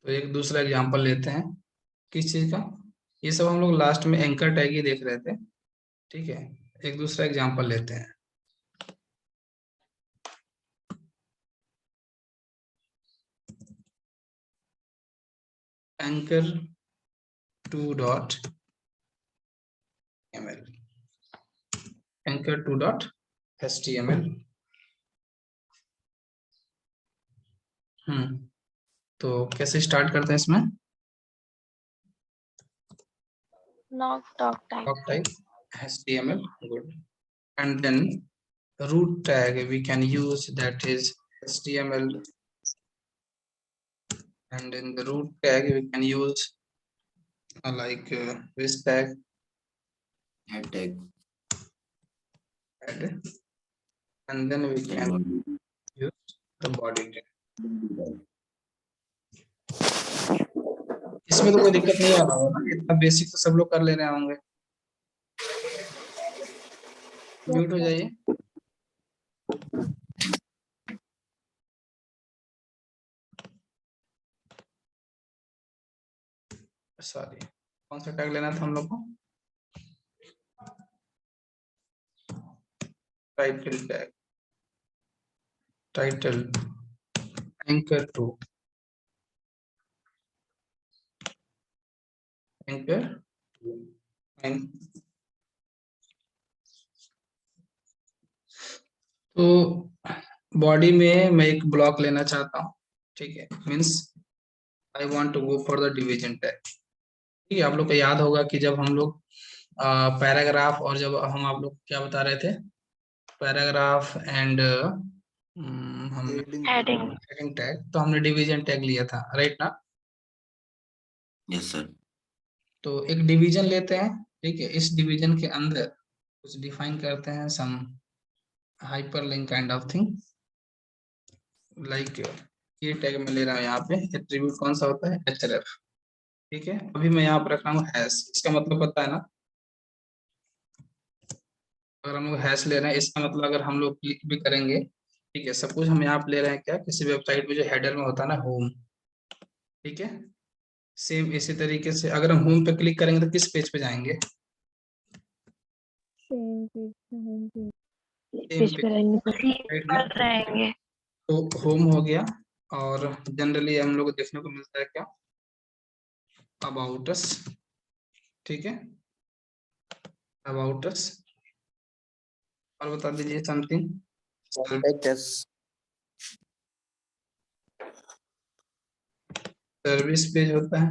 तो एक दूसरा एग्जांपल लेते हैं किस चीज का। ये सब हम लोग लास्ट में एंकर टैग ही देख रहे थे, ठीक है। एक दूसरा एग्जांपल लेते हैं। Anchor 2.ml, anchor 2.html। तो कैसे स्टार्ट करते हैं इसमें? Not talk type. Talk type HTML, good. And then root tag we can use, that is HTML. And in the root tag we can use like this tag, Head tag. add, and then we can use the body tag. इसमें तो कोई दिक्कत नहीं आ रहा होगा ना, इतना basic तो सब लोग कर ले रहे होंगे। म्यूट हो जाइए। सॉरी, कौन सा टैग लेना था हम लोग को? Title tag, title anchor 2, anchor 2। तो बॉडी में मैं एक ब्लॉक लेना चाहता हूँ, ठीक है। Means I want to go for the division tag, ठीक है। आप लोग को याद होगा कि जब हम लोग पैराग्राफ और जब हम आप लोग क्या बता रहे थे, पैराग्राफ एंड हमने हेडिंग टैग, तो हमने डिवीजन टैग लिया था, राइट ना? Yes sir. तो एक डिवीजन लेते हैं, ठीक है। इस डिवीजन के अंदर कुछ डिफाइन करते हैं, some hyperlink kind of thing, like ये टैग में ले रहा हूँ यहाँ पे। एट्रीब्यूट कौन सा होता है? href, ठीक है। अभी मैं यहाँ पर रख रहा हूँ हैश, इसका मतलब पता है ना? अगर हम लोग हैश ले रहे हैं, इसका मतलब अगर हम लोग क्लिक भी करेंगे, ठीक है। सपोज हम यहाँ पे ले रहे हैं क्या, किसी वेबसाइट पे जो हेडर में होता है ना होम, ठीक है। सेम इसी तरीके से अगर हम होम पे क्लिक करेंगे तो किस पेज पे जाएंगे? Same page, home page. Same page, right ना? तो होम हो गया, और जनरली हम लोग को देखने को मिलता है क्या? अबाउट अस, ठीक है, अबाउट अस। और बता दीजिए something. Contact us. Service page होता है,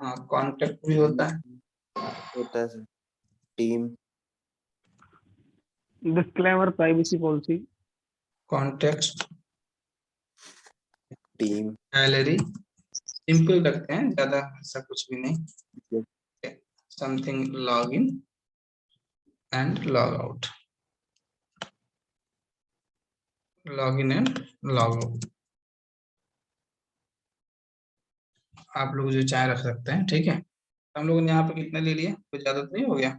हाँ। कॉन्टेक्ट भी होता है, sir. Team. Disclaimer, privacy policy. Context, team. Gallery, simple रखते हैं, ज्यादा ऐसा कुछ भी नहीं। Something log in and log out, log in and log out, आप लोग जो चाहे रख सकते हैं, ठीक है। हम लोगों ने यहाँ पे कितना ले लिया, कुछ ज्यादा तो नहीं हो गया,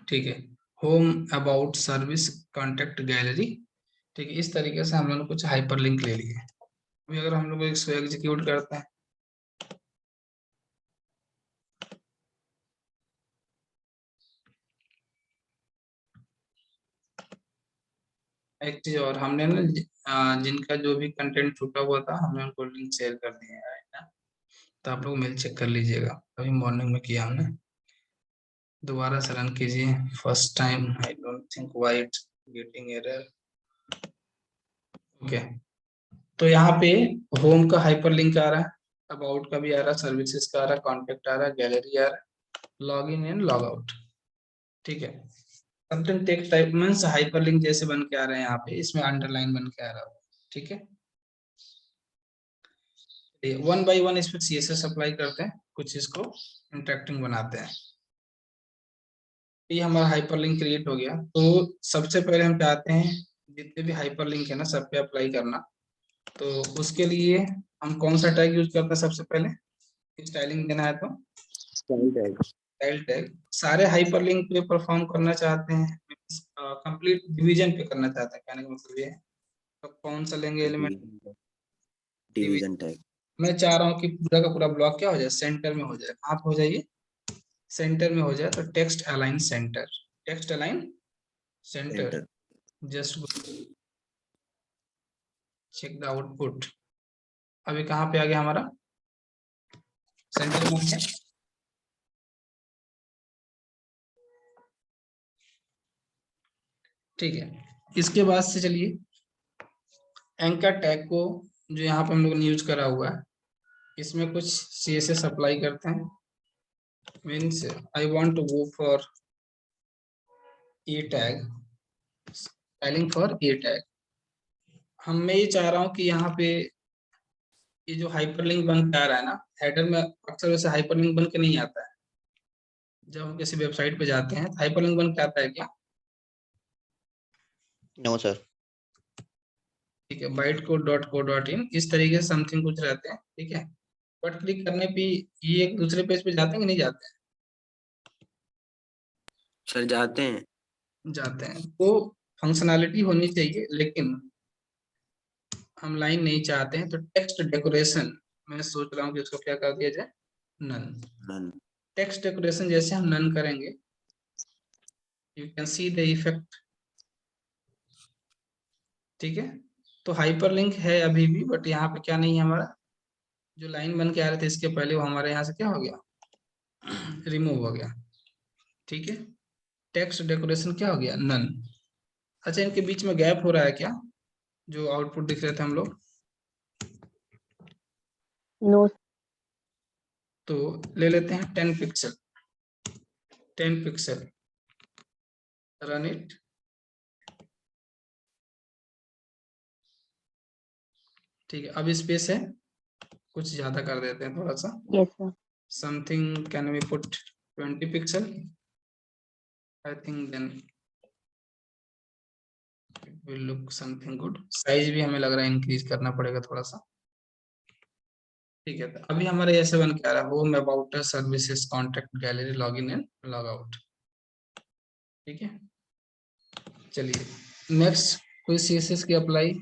ठीक है। Home, about, service, contact, gallery, ठीक है। इस तरीके से हम लोग ने कुछ हाइपरलिंक ले लिए। अभी अगर हम लोग इसको एग्जीक्यूट करते हैं, एक चीज और, हमने ना जिनका जो भी कंटेंट छूटा हुआ था, हमने उनको लिंक शेयर कर दिए हैं, right ना? तो आप लोग मेल चेक कर लीजिएगा, अभी मॉर्निंग में किया हमने। दोबारा से रन कीजिए, first time I don't think why it's getting error. Okay, तो यहाँ पे होम का हाइपरलिंक आ रहा है, अबाउट का भी आ रहा है, सर्विसेज का आ रहा है, कॉन्टेक्ट आ रहा है, गैलरी आ रहा है, log in and log out, ठीक है। Content text type means hyperlink जैसे बन के आ रहे हैं यहाँ पे, इसमें अंडरलाइन बन के आ रहा है, ठीक है। वन बाय वन इसमें CSS अप्लाई करते हैं, कुछ इसको इंटरेक्टिंग बनाते हैं। ये हमारा हाइपरलिंक क्रिएट हो गया। तो सबसे पहले हम चाहते हैं जितने भी हाइपरलिंक है ना, सब पे अप्लाई करना। तो उसके लिए हम कौन सा टैग यूज करते हैं? सबसे पहले स्टाइलिंग देना है तो स्टाइल टैग। सारे हाइपरलिंक पे परफॉर्म करना चाहते हैं, कंप्लीट डिवीजन पे करना चाहते हैं, कहने का मतलब ये है। तो कौन सा लेंगे एलिमेंट? Division tag. मैं चाह रहा हूँ कि पूरा का पूरा ब्लॉक क्या हो जाए, सेंटर में हो जाए। आप हो जाइए सेंटर में हो जाए, तो text align centre, text align centre. Centre. Just check the output. अभी कहाँ पे आ गया हमारा, सेंटर में आ गया। ठीक है, इसके बाद से चलिए एंकर टैग को, जो यहाँ पे हम लोग ने यूज करा हुआ है, इसमें कुछ CSS अप्लाई करते हैं। Means I want to go for a tag, styling for a tag. मैं ये चाह रहा हूँ कि यहाँ पे ये जो हाइपरलिंक बन के आ रहा है ना, हेडर में अक्सर वैसे हाइपरलिंक बन के नहीं आता है। जब हम किसी वेबसाइट पे जाते हैं तो हाइपरलिंक बन के आता है क्या? No sir. ठीक है, bytecode.co.in इस तरीके से समथिंग कुछ रहते हैं। ठीक है, बट क्लिक करने पे ये एक दूसरे पेज पे जाते हैं कि नहीं जाते हैं? सर जाते हैं। जाते हैं। तो फंक्शनैलिटी होनी चाहिए, लेकिन हम लाइन नहीं चाहते हैं, तो टेक्स्ट डेकोरेशन मैं सोच रहा हूँ कि उसको क्या कर दिया जाए, नन। नन। टेक्स्ट डेकोरेशन जैसे हम नन करेंगे, you can see the effect. ठीक है, तो हाइपरलिंक है अभी भी, बट यहाँ पे क्या नहीं है, हमारा जो लाइन बन के आ रहे थे इसके पहले, वो हमारे यहाँ से क्या हो गया, रिमूव हो गया। ठीक है, टेक्स्ट डेकोरेशन क्या हो गया, नन। अच्छा, इनके बीच में गैप हो रहा है क्या, जो आउटपुट दिख रहे थे हम लोग? नो। तो ले लेते हैं 10 पिक्सल, 10 पिक्सल, रन इट। ठीक है, अब स्पेस है, कुछ ज्यादा कर देते हैं थोड़ा सा, yes sir. Something can we put 20 pixel, I think then it will look something good. Size भी हमें लग रहा है इंक्रीज करना पड़ेगा थोड़ा सा। ठीक है, तो अभी हमारे ऐसे बन के आ रहा है, home, about us, services, contact, gallery, login and log out. ठीक है, चलिए नेक्स्ट कोई CSS की अप्लाई।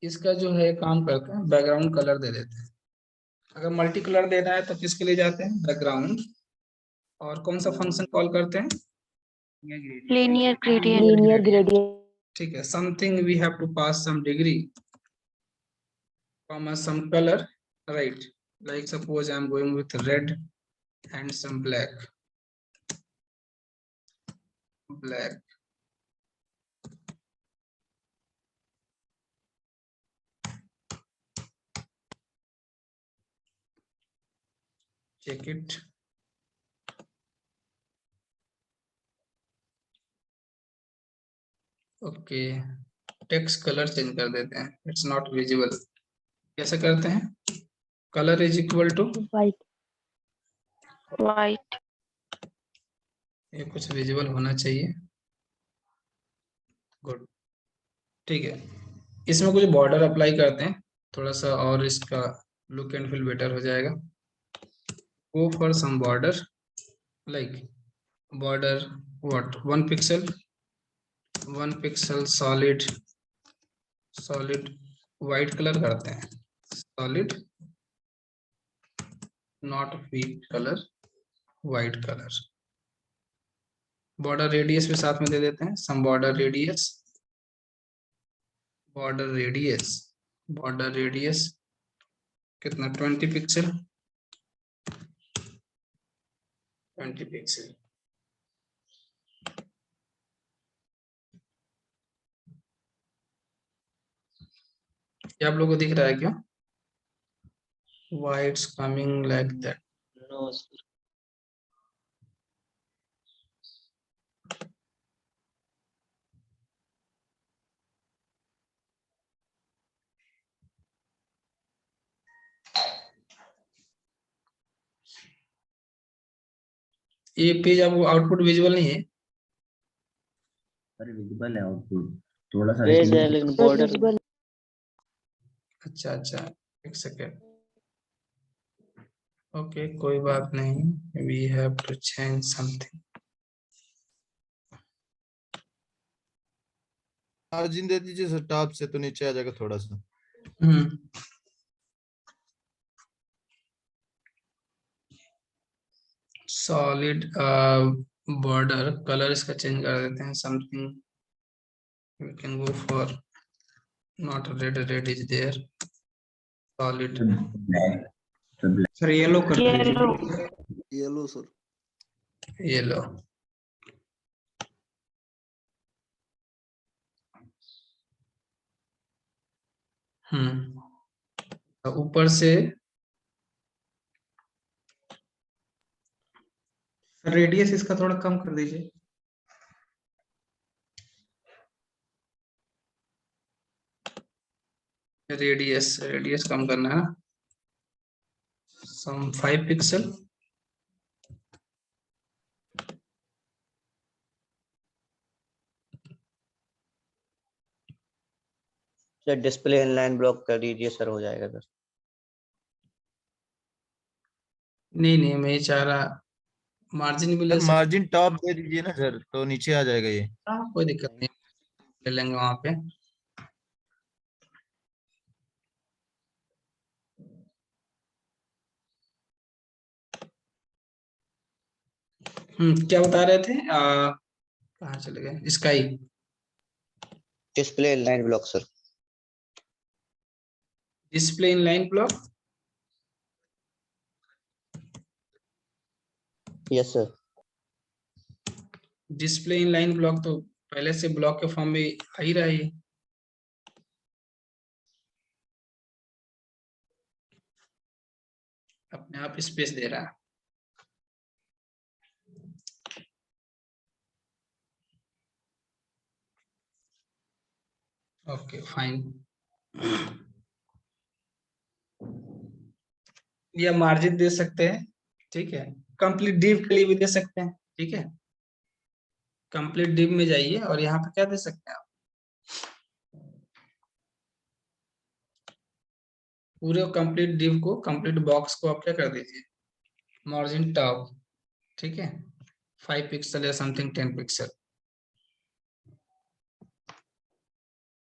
इसका जो है काम करते हैं, बैकग्राउंड कलर दे देते हैं। अगर मल्टी कलर देना है तो किसके लिए जाते हैं, बैकग्राउंड, और कौन सा फंक्शन कॉल करते हैं, लीनियर ग्रेडियंट। Linear gradient. ठीक है, something we have to pass some degree, comma some color, right? Like suppose I am going with red and some black, black. Check it. Okay, text colour change कर देते हैं, it's not visible. कैसे करते हैं, colour is equal to white. White. ये कुछ visible होना चाहिए, गुड। ठीक है, इसमें कुछ बॉर्डर अप्लाई करते हैं, थोड़ा सा और इसका लुक एंड फील बेटर हो जाएगा। Go for some border, like border what, 1 pixel, 1 pixel solid, solid white colour करते हैं, solid not wheat colour, white colour. Border radius भी साथ में दे देते हैं, some border radius, border radius, border radius कितना, 20 पिक्सल, 20 पिक्सल। क्या आप लोगों को दिख रहा है क्या, why it's coming like that? No. ये पेज आपको आउटपुट विजुअल नहीं है? अरे विजिबल है आउटपुट, थोड़ा सा पेज है लेकिन बॉर्डर। अच्छा अच्छा, एक सेकेंड, ओके कोई बात नहीं, we have to change something. Margin दे दीजिए सर, टॉप से तो नीचे आ जाएगा थोड़ा सा। हम्म, सॉलिड बॉर्डर कलर इसका चेंज कर देते हैं, something we can go for not red, red is there, solid black, तो ब्लैक। सर येलो कर येलो दीजिए, येलो सर। येलो। तो ऊपर से रेडियस इसका थोड़ा कम कर दीजिए, रेडियस कम करना है, सम 5 pixel. Sir display inline block कर दीजिए सर, हो जाएगा सर। नहीं मैं ये चाह रहा मार्जिन भी ले सर सकते मार्जिन टॉप दे दीजिए ना सर, तो नीचे आ जाएगा ये। हैं, कोई दिक्कत नहीं, ले लेंगे वहां पे। क्या बता रहे थे, कहाँ चले गए, sky, display inline block sir. Display in line block, yes sir. Display in line block तो पहले से ब्लॉक के फॉर्म में आ ही रहा है ये। अपने आप स्पेस दे रहा है। ओके फाइन, या मार्जिन दे सकते हैं, ठीक है, कंप्लीट डिव के लिए भी दे सकते हैं, ठीक है, कंप्लीट डिव में जाइए और यहाँ पे क्या दे सकते हैं आप, पूरे कंप्लीट डिव को, कंप्लीट बॉक्स को आप क्या कर दीजिए, मार्जिन टॉप, ठीक है, 5 पिक्सल या समथिंग 10 पिक्सल।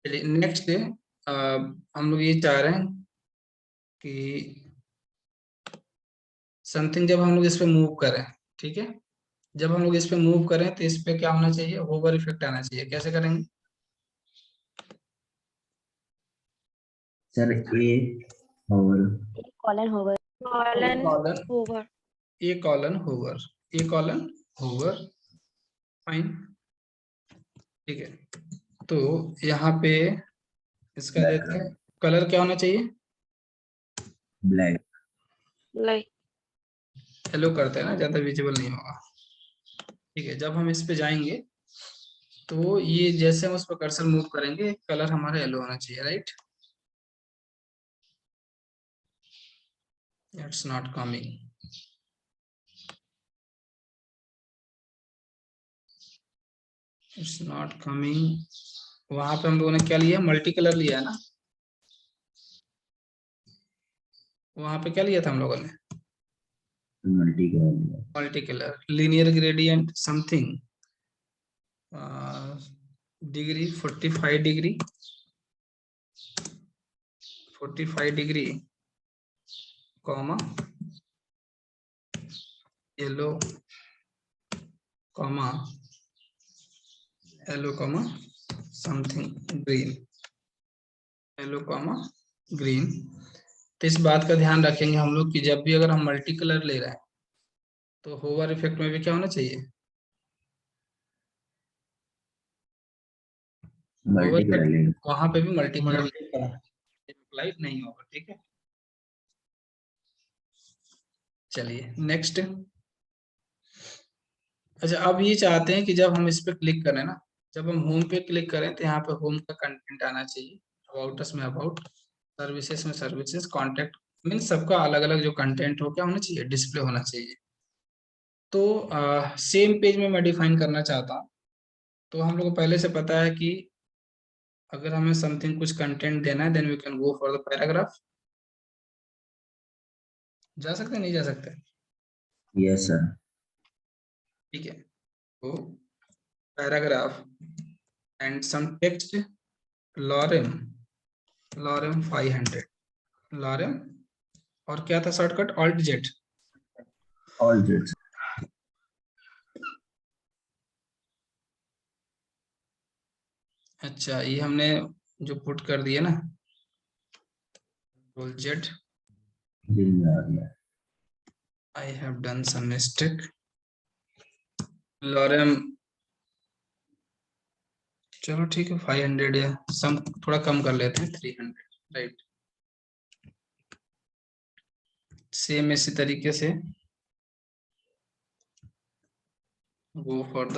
चलिए नेक्स्ट हम लोग ये चाह रहे हैं कि समथिंग जब हम लोग इस पे मूव करें, ठीक है, जब हम लोग इस पे मूव करें तो इस पे क्या होना चाहिए, होवर इफेक्ट आना चाहिए। कैसे करेंगे सर ए और कॉलन होवर कॉलन होवर ए कॉलन होवर, ए कॉलन होवर, फाइन, ठीक है। तो यहाँ पे इसका देते हैं, कलर क्या होना चाहिए, ब्लैक। लाइक येलो करते हैं ना, ज्यादा विजिबल नहीं होगा, ठीक है। जब हम इस पे जाएंगे तो ये जैसे हम उस पर कर्सर मूव करेंगे कलर हमारा येलो होना चाहिए, right, it's not coming, it's not coming. वहां पे हम लोगों ने क्या लिया, मल्टी कलर लिया है ना, वहां पे क्या लिया था हम लोगों ने, multi colour. Multi colour, linear gradient something degree 45 degree, 45 degree comma yellow comma yellow comma something green, yellow comma green. तो इस बात का ध्यान रखेंगे हम लोग कि जब भी अगर हम मल्टी कलर ले रहे हैं तो होवर इफेक्ट में भी क्या होना चाहिए, मल्टी कलर लेंगे। वहां पे भी मल्टी कलर अप्लाई नहीं होगा, ठीक है। चलिए नेक्स्ट, अच्छा अब ये चाहते हैं कि जब हम इस पे क्लिक करें ना, जब हम होम पे क्लिक करें तो यहाँ पे होम का कंटेंट आना चाहिए, अबाउट अस में अबाउट, सर्विसेज में सर्विसेज, कॉन्टेक्ट मीन सबका अलग अलग जो कंटेंट हो क्या होना चाहिए, डिस्प्ले होना चाहिए। तो सेम पेज में मैं डिफाइन करना चाहता हूँ। तो हम लोग को पहले से पता है कि अगर हमें समथिंग कुछ कंटेंट देना है then we can go for the paragraph. जा सकते हैं नहीं जा सकते, यस सर। ठीक है। तो paragraph and some text, lorem, lorem 500, lorem और क्या था shortcut, alt Z, all Z. अच्छा, ये हमने जो पुट कर दिया ना, Ctrl Z, दिल में आ गया। I have done some mistake. Lorem, चलो ठीक है 500 या सम थोड़ा कम कर लेते हैं 300, राइट। सेम इसी तरीके से go for the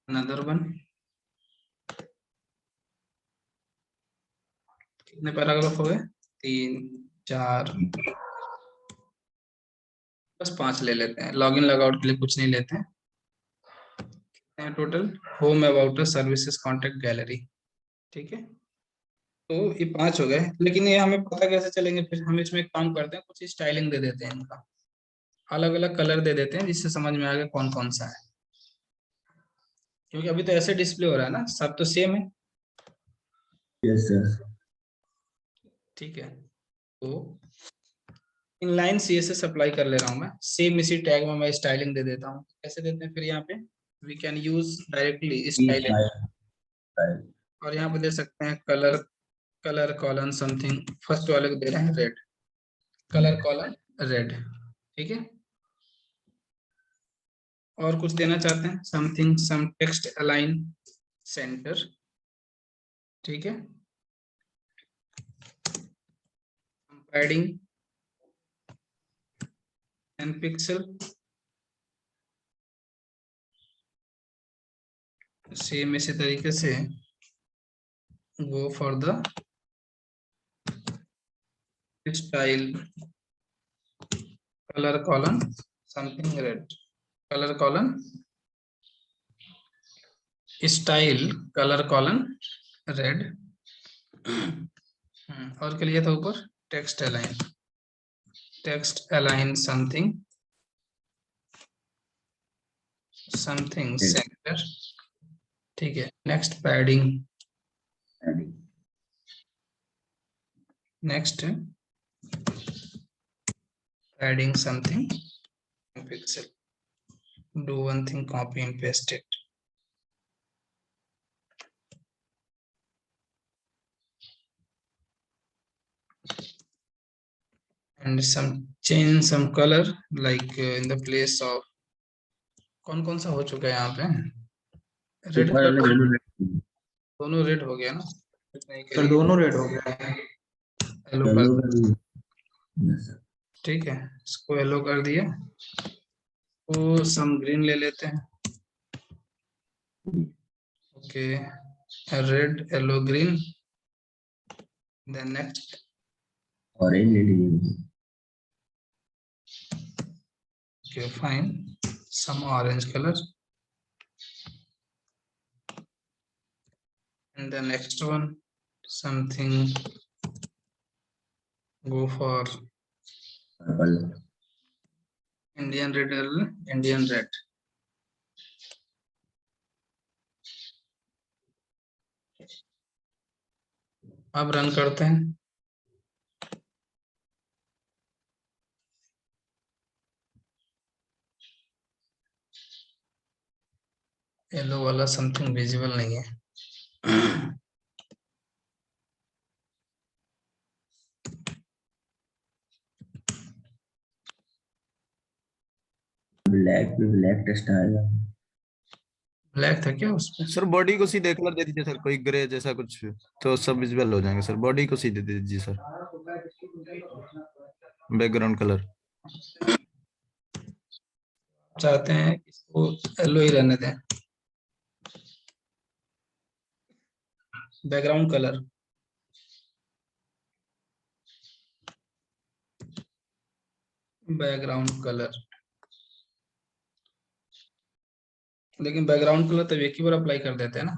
another one. कितने पैराग्राफ हो गए? 3 4, बस 5 ले लेते हैं। लॉगिन लॉगआउट के लिए कुछ नहीं लेते हैं। Total home, about, services, contact, gallery, ठीक है। तो ये 5 हो गए, लेकिन ये हमें पता कैसे चलेंगे? फिर हम इसमें एक काम करते हैं, कुछ स्टाइलिंग दे देते हैं, इनका अलग अलग कलर दे देते हैं, जिससे समझ में आ गया कौन कौन सा है। क्योंकि अभी तो ऐसे डिस्प्ले हो रहा है ना, सब तो सेम है, यस सर। ठीक है। तो इनलाइन सीएसएस अप्लाई कर ले रहा हूँ मैं, सेम इसी टैग में मैं स्टाइलिंग दे देता हूँ। कैसे देते हैं फिर यहाँ पे? We can use directly styling, और यहाँ पे दे सकते हैं colour, colour colon something. First वाले को दे रहे हैं रेड, कलर कॉलन रेड, ठीक है। और कुछ देना चाहते हैं, something, some text align centre, ठीक है। पैडिंग एंड पिक्सल, सेम इसी तरीके से go for the style, colour colon something red, colour colon style, colour colon red. और के लिए था ऊपर text align, text align something something centre, ठीक है। Next padding, next padding something pixel, do one thing, copy and paste it. And some change some color, like in the place of, कौन कौन सा हो चुका है यहाँ पे? रेड कलर, दोनों रेड हो गया ना, सर दोनों रेड हो गया है। येलो कर, ठीक है, इसको येलो कर दिया। तो सम ग्रीन ले लेते हैं, okay, red yellow green, then next orange ले लीजिए। okay, fine, some orange color, and the next one something, go for purple, Indian red, Indian red, अब रन करते हैं। येलो वाला समथिंग विजिबल नहीं है, ब्लैक पे ब्लैक टेस्ट आएगा। ब्लैक था क्या उसमें? सर बॉडी को सीधे कलर दे दीजिए सर, कोई ग्रे जैसा कुछ, तो सब विजिबल हो जाएंगे सर। बॉडी को सीधे दे दीजिए सर, बैकग्राउंड कलर। चाहते हैं इसको येलो ही रहने दें, बैकग्राउंड कलर, बैकग्राउंड कलर, लेकिन बैकग्राउंड कलर तब एक ही बार अप्लाई कर देते हैं ना,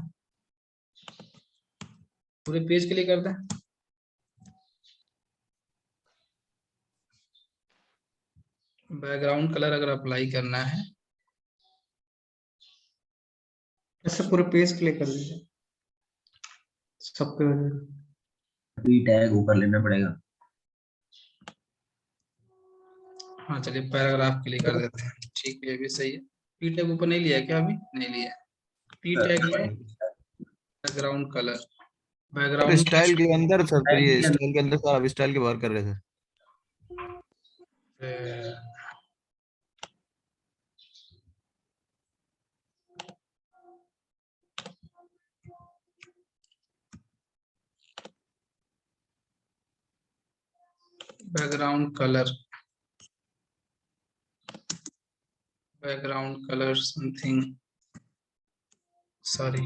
पूरे पेज के लिए करते हैं। बैकग्राउंड कलर अगर अप्लाई करना है, ऐसे पूरे पेज के लिए कर दीजिए, सबके पी टैग ऊपर लेना पड़ेगा। हाँ चलिए पैराग्राफ के लिए कर देते हैं, ठीक है, ये भी सही है। पी टैग ऊपर नहीं लिया क्या? अभी नहीं लिया, पी टैग में background colour, sir background style के अंदर सर, फिर ये Style के स्टाइल के अंदर सर, आप स्टाइल के बाहर कर रहे थे। Background colour something, sorry,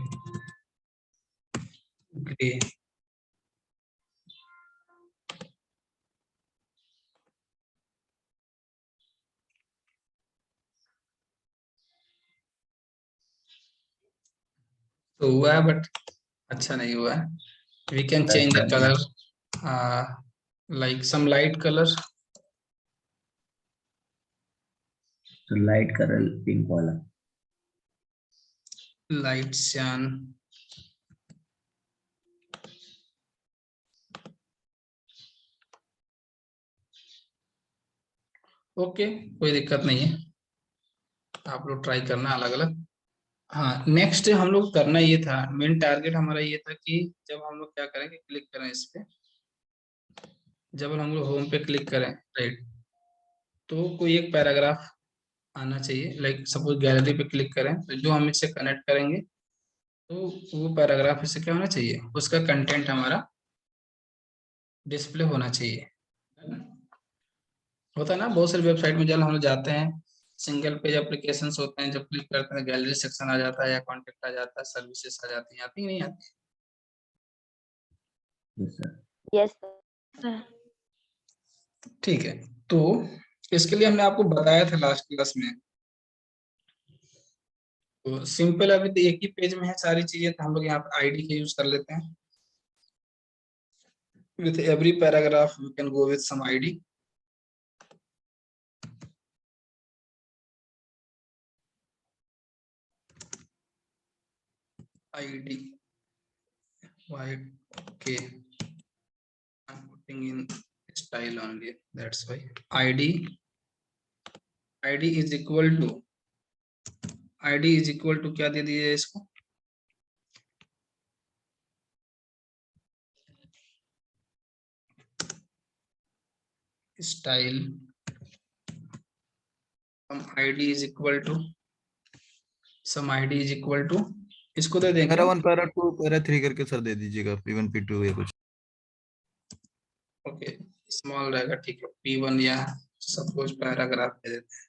grey. तो हुआ है बट अच्छा नहीं हुआ है। We can change the colour, like some light color, तो लाइट कलर पिंक वाला। light cyan, ओके कोई दिक्कत नहीं है, आप लोग ट्राई करना अलग अलग। हाँ, नेक्स्ट हम लोग करना ये था, मेन टारगेट हमारा ये था कि जब हम लोग क्या करेंगे, क्लिक करें इस पे, जब हम लोग होम पे क्लिक करें, राइट, तो कोई एक पैराग्राफ आना चाहिए। लाइक सपोज गैलरी पे क्लिक करें तो जो हम इससे कनेक्ट करेंगे तो वो पैराग्राफ इससे क्या होना चाहिए, उसका कंटेंट हमारा डिस्प्ले होना चाहिए। होता है ना बहुत सारी वेबसाइट में जब हम लोग जाते हैं, सिंगल पेज एप्लीकेशंस होते हैं, जब क्लिक करते हैं गैलरी सेक्शन आ जाता है या कॉन्टेक्ट आ जाता है, सर्विसेज आ जाती हैं, आती नहीं आती? Yes sir. Yes sir. ठीक है, तो इसके लिए हमने आपको बताया था लास्ट क्लास में, तो सिंपल अभी तो एक ही पेज में है सारी चीजें, तो हम लोग यहाँ पर आईडी का यूज कर लेते हैं। With every paragraph we can go with some ID. ID, why, okay, I'm putting in style only, that's why ID is equal to क्या दे दीजिए इसको, style, some ID is equal to इसको दे दें para क्या? 1 para 2 para 3 करके sir दे दीजिएगा, P1 P2 या कुछ। ओके, स्मॉल रहेगा, ठीक है, P1 या सपोज पैराग्राफ दे देते हैं,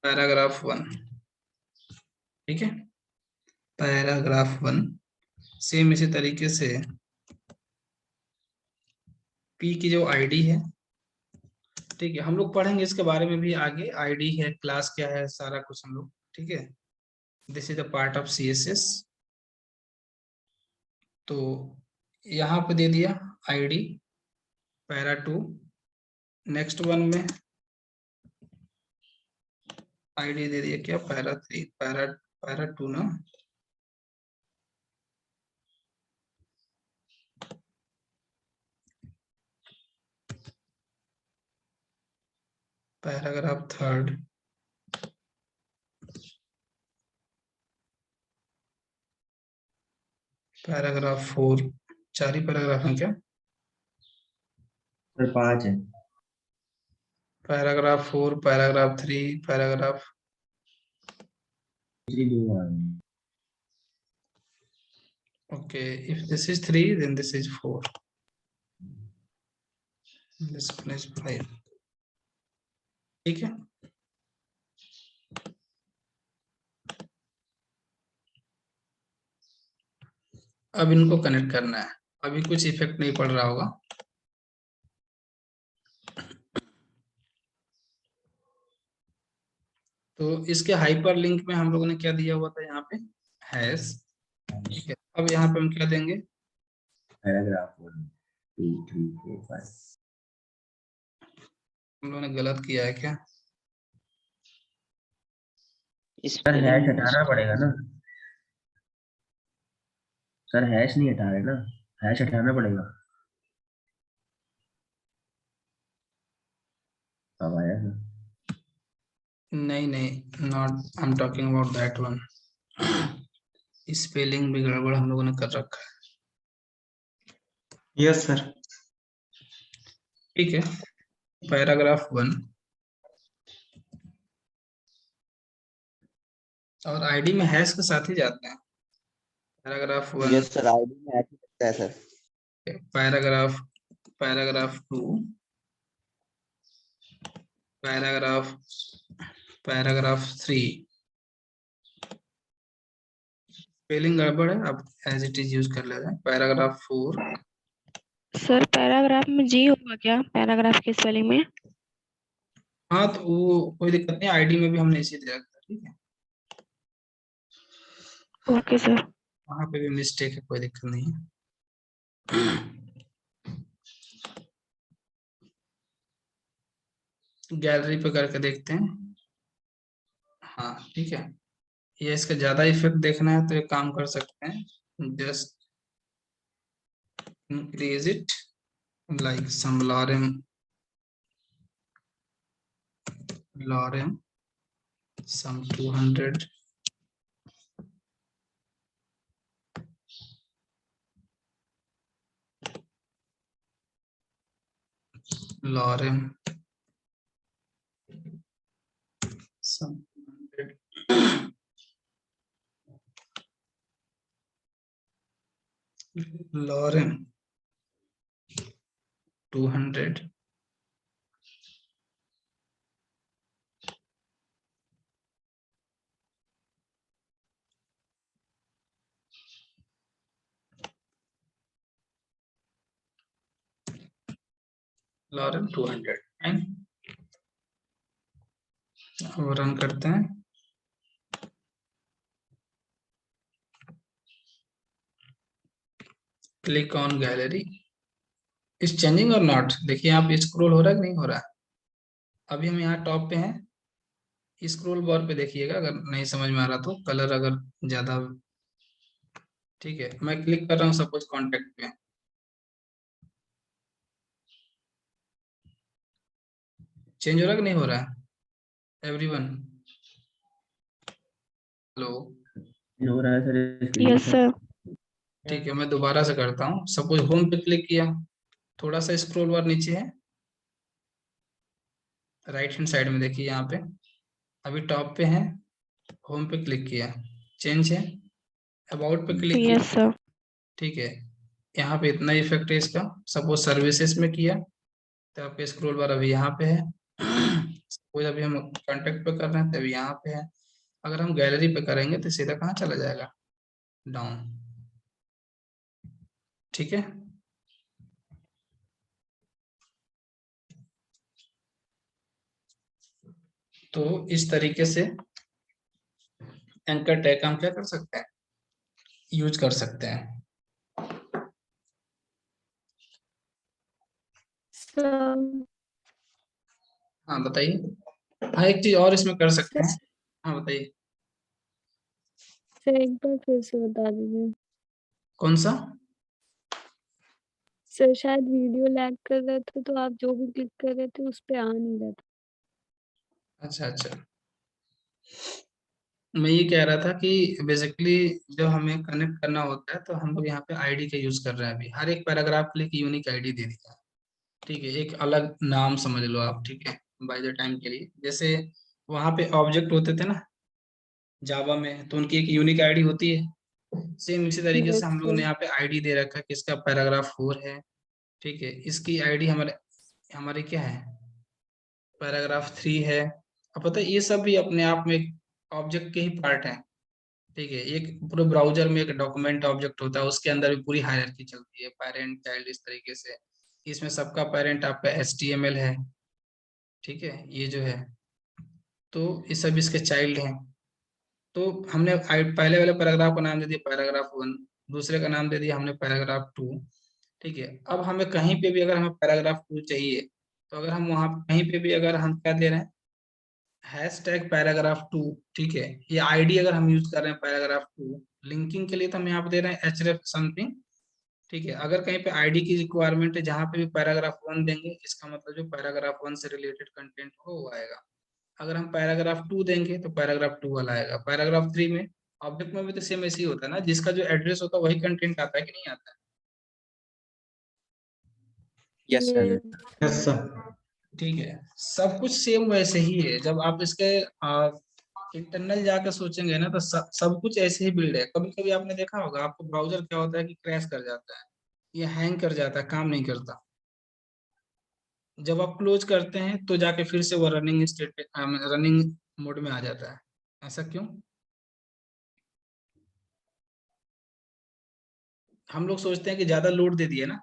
पैराग्राफ 1, ठीक है, पैराग्राफ 1। सेम इसी तरीके से P की जो आईडी है, ठीक है, हम लोग पढ़ेंगे इसके बारे में भी आगे, आईडी है, क्लास क्या है, सारा कुछ हम लोग, ठीक है, this is the part of CSS। तो यहाँ पे दे दिया आईडी पैरा 2, नेक्स्ट वन में आईडी दे दिया क्या, पैरा 3, पैरा 2 ना, पैराग्राफ 3, पैराग्राफ 4, 4 ही पैराग्राफ है क्या, सर 5 है। पैराग्राफ 4, पैराग्राफ 3, पैराग्राफ, दूसरी 2 आ गई। okay, if this is 3 then this is 4, this one is 5, ठीक है। अब इनको कनेक्ट करना है, अभी कुछ इफेक्ट नहीं पड़ रहा होगा, तो इसके हाइपर लिंक में हम लोगों ने क्या दिया हुआ था यहाँ पे, हैश, ठीक है। अब यहाँ पे हम क्या देंगे, पैराग्राफ 1 2 3 4 5। हम लोगों ने गलत किया है क्या, सर हैश हटाना पड़ेगा ना सर, हैश नहीं हटा रहे ना, हैश हटाना पड़ेगा। अब आया सर। नहीं, not, I am talking about that one. Spelling भी गड़बड़ हम लोगों ने कर रखा है। Yes sir. ठीक है, पैराग्राफ 1 और आईडी में हैश के साथ ही जाते हैं। पैराग्राफ 1, यस सर, आईडी में ऐसे लगता है sir. Paragraph paragraph 2, paragraph 3। Spelling गड़बड़ है, अब एज इट इज यूज कर लेते हैं। पैराग्राफ 4, सर पैराग्राफ में जी होगा क्या, पैराग्राफ की स्पेलिंग में? हाँ तो वो कोई दिक्कत नहीं, आईडी में भी हमने इसी दे रखा है, ठीक है। Okay sir. वहां पे भी मिस्टेक है, कोई दिक्कत नहीं है। गैलरी पे करके देखते हैं। हाँ ठीक है, ये इसका ज्यादा इफेक्ट देखना है तो एक काम कर सकते हैं, just increase it like some lorem some 200 lorem some 200 lorem 200 lorem 200 and अब रन करते हैं। Click on gallery, is changing और नॉट, देखिए आप स्क्रॉल हो रहा है कि नहीं हो रहा है। अभी हम यहाँ टॉप पे हैं, स्क्रॉल बार पे देखिएगा, अगर नहीं समझ में आ रहा तो कलर अगर ज्यादा, ठीक है। मैं क्लिक कर रहा हूँ सपोज कॉन्टेक्ट पे, चेंज हो रहा है कि नहीं हो रहा है एवरीवन? हेलो, हो रहा है सर स्क्रीन यस पर। सर। ठीक है मैं दोबारा से करता हूँ। सपोज होम पे क्लिक किया, थोड़ा सा स्क्रॉल बार नीचे है, राइट हैंड साइड में देखिए यहाँ पे, अभी टॉप पे है, होम पे क्लिक किया, चेंज है, अबाउट पे क्लिक किया, यस सर। ठीक है। यहाँ पे इतना इफेक्ट है इसका। सपोज सर्विसेज में किया तो आपके स्क्रॉल बार अभी यहाँ पे है। सपोज अभी हम कॉन्टेक्ट पे कर रहे हैं तो अभी यहाँ पे है। अगर हम गैलरी पे करेंगे तो सीधा कहाँ चला जाएगा, डाउन, ठीक है। तो इस तरीके से एंकर टैग हम क्या कर सकते हैं, यूज कर सकते हैं। सर हाँ बताइए। हाँ एक चीज और इसमें कर सकते हैं। हाँ बताइए। सर एक बार फिर से बता दीजिए। कौन सा? सर शायद वीडियो लैग कर रहे थे तो आप जो भी क्लिक कर रहे थे उस पे आ नहीं रहा था। अच्छा अच्छा, मैं ये कह रहा था कि बेसिकली जब हमें कनेक्ट करना होता है तो हम लोग यहाँ पे आईडी का यूज कर रहे हैं। अभी हर एक पैराग्राफ के लिए एक यूनिक आईडी दे दिया है, ठीक है, एक अलग नाम समझ लो आप, ठीक है, बाय द टाइम के लिए। जैसे वहां पे ऑब्जेक्ट होते थे ना जावा में, तो उनकी एक यूनिक आईडी होती है। सेम इसी तरीके से यस हम लोगों ने सर। यहाँ पे आईडी दे रखा है कि इसका पैराग्राफ 4 है, ठीक है। इसकी आईडी हमारे हमारी क्या है, पैराग्राफ 3 है। अब पता है ये सब भी अपने आप में एक ऑब्जेक्ट के ही पार्ट है, ठीक है। एक पूरे ब्राउजर में एक डॉक्यूमेंट ऑब्जेक्ट होता है, उसके अंदर भी पूरी हायरार्की चलती है, पेरेंट चाइल्ड इस तरीके से। इसमें सबका पेरेंट आपका HTML है, ठीक है, ये जो है, तो ये सब इसके चाइल्ड हैं। तो हमने पहले वाले पैराग्राफ का नाम दे दिया पैराग्राफ 1, दूसरे का नाम दे दिया हमने पैराग्राफ 2, ठीक है। अब हमें कहीं पे भी अगर हमें पैराग्राफ 2 चाहिए, तो अगर हम वहां कहीं पे भी अगर हम क्या दे रहे हैं, हैशटैग पैराग्राफ 2, ठीक है। ये आईडी अगर हम यूज कर रहे हैं पैराग्राफ 2 लिंकिंग के लिए, तो हम यहाँ पे दे रहे हैं href समथिंग, ठीक है। अगर कहीं पे आईडी की रिक्वायरमेंट है जहाँ पे भी पैराग्राफ 1 देंगे, इसका मतलब जो पैराग्राफ 1 से रिलेटेड कंटेंट हो वो आएगा। अगर हम पैराग्राफ 2 देंगे तो पैराग्राफ 2 वाला आएगा। पैराग्राफ 3 में ऑब्जेक्ट में भी तो सेम ऐसे ही होता है ना, जिसका जो एड्रेस होता है वही कंटेंट आता है कि नहीं आता है? Yes sir. Yes sir. ठीक है, सब कुछ सेम वैसे ही है। जब आप इसके इंटरनल जाकर सोचेंगे ना तो सब कुछ ऐसे ही बिल्ड है। कभी कभी आपने देखा होगा, आपको ब्राउजर क्या होता है कि क्रैश कर जाता है, ये हैंग कर जाता है, काम नहीं करता। जब आप क्लोज करते हैं तो जाके फिर से वो रनिंग मोड में आ जाता है। ऐसा क्यों? हम लोग सोचते हैं कि ज्यादा लोड दे दिया ना,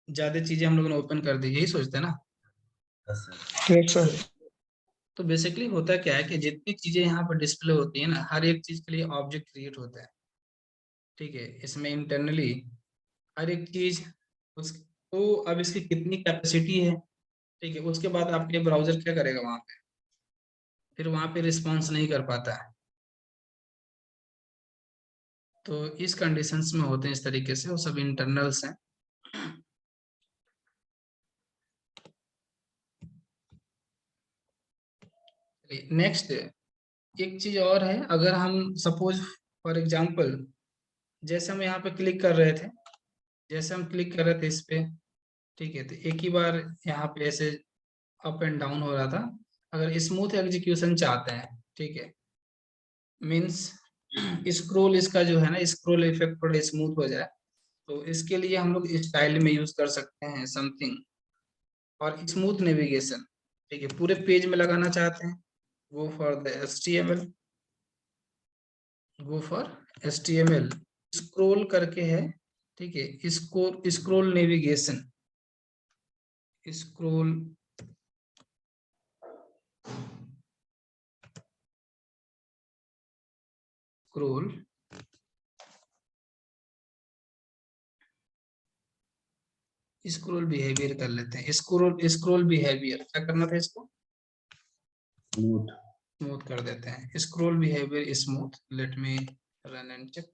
ज्यादा चीजें हम लोगों ने ओपन कर दी, यही सोचते हैं ना। Yes sir. तो बेसिकली होता क्या है कि जितनी चीजें यहाँ पर डिस्प्ले होती है ना, हर एक चीज के लिए ऑब्जेक्ट क्रिएट होता है। ठीक है, इसमें इंटरनली हर एक चीज तो अब इसकी कितनी कैपेसिटी है, ठीक है, उसके बाद आपके ब्राउजर क्या करेगा वहां पे, फिर वहां पे रिस्पॉन्स नहीं कर पाता है। तो इस कंडीशंस में होते हैं इस तरीके से, वो सब इंटरनल्स हैं। नेक्स्ट एक चीज और है, अगर हम सपोज फॉर एग्जांपल जैसे हम यहाँ पे क्लिक कर रहे थे, जैसे हम क्लिक कर रहे थे इस पे, ठीक है, तो एक ही बार यहाँ पे ऐसे अप एंड डाउन हो रहा था। अगर स्मूथ एग्जीक्यूशन चाहते हैं, ठीक है, मींस स्क्रॉल इसका जो है ना, स्क्रॉल इफेक्ट थोड़ा स्मूथ हो जाए, तो इसके लिए हम लोग स्टाइल में यूज कर सकते हैं समथिंग। और स्मूथ नेविगेशन, ठीक है, पूरे पेज में लगाना चाहते हैं, गो for the HTML, go for HTML, scroll करके है, ठीक है, इसको scroll navigation, scroll scroll scroll behaviour कर लेते हैं। स्क्रॉल बिहेवियर क्या करना था, इसको स्मूथ स्मूथ कर देते हैं। Scroll behaviour smooth, let me run and check.